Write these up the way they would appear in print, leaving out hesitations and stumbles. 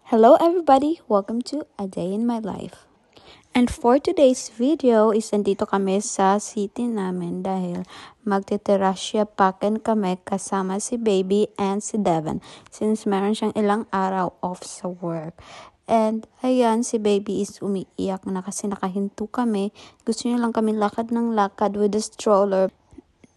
Hello everybody! Welcome to A Day in My Life. And for today's video is nandito kami sa city namin dahil magtiterasya packen kami kasama si Baby and si Devon since meron siyang ilang araw off sa work. And ayan, si Baby is umiiyak na kasi nakahinto kami. Gusto niya lang kami lakad ng lakad with a stroller.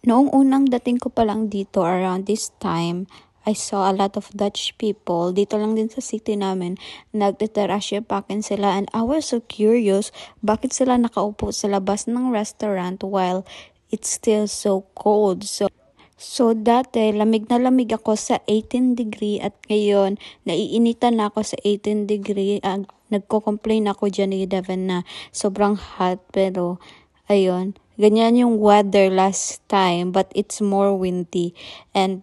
Noong unang dating ko pa lang dito around this time, I saw a lot of Dutch people. Dito lang din sa city namin, nagtiterasya pakin sila and I was so curious, bakit sila nakaupo sa labas ng restaurant while it's still so cold. So dati, lamig na lamig ako sa 18 degree at ngayon, naiinitan na ako sa 18 degree. Nagko-complain ako dyan ni Devon na sobrang hot pero ayun, ganyan yung weather last time but it's more windy and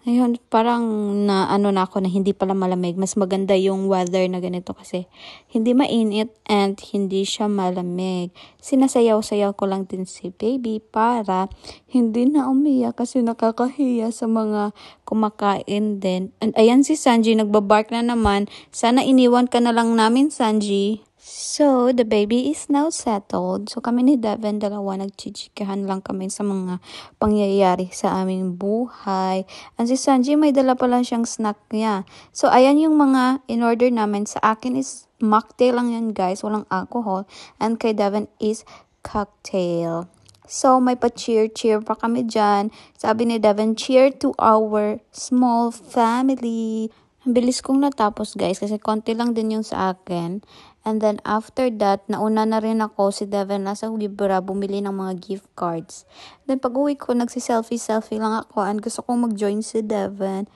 ngayon, parang na ako na hindi pala malamig. Mas maganda yung weather na ganito kasi hindi mainit and hindi siya malamig. Sinasayaw-sayaw ko lang din si Baby para hindi na umiyak kasi nakakahiya sa mga kumakain din. And ayan si Sanji, nagbabark na naman. Sana iniwan ka na lang namin, Sanji. So, the baby is now settled. So, kami ni Devon, dalawa, nagchichikahan lang kami sa mga pangyayari sa aming buhay. And si Sanji, may dala pala siyang snack niya. So, ayan yung mga in-order namin. Sa akin is mocktail lang yan, guys. Walang alcohol. And kay Devon is cocktail. So, may pa-cheer pa kami dyan. Sabi ni Devon, cheer to our small family. Ang bilis kong natapos, guys, kasi konti lang din yung sa akin. And then after that, nauna na rin ako si Devon nasa Libra bumili ng mga gift cards. Then pag uwi ko, nagsi-selfie lang ako and gusto kong mag-join si Devon.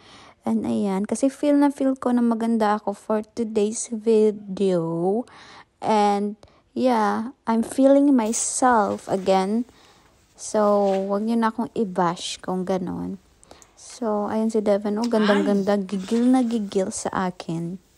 And ayan, kasi feel ko na maganda ako for today's video. And yeah, I'm feeling myself again. So, wag niyo na akong i-bash kung ganon. So, ayan si Devon, gandang-ganda, gigil na gigil sa akin.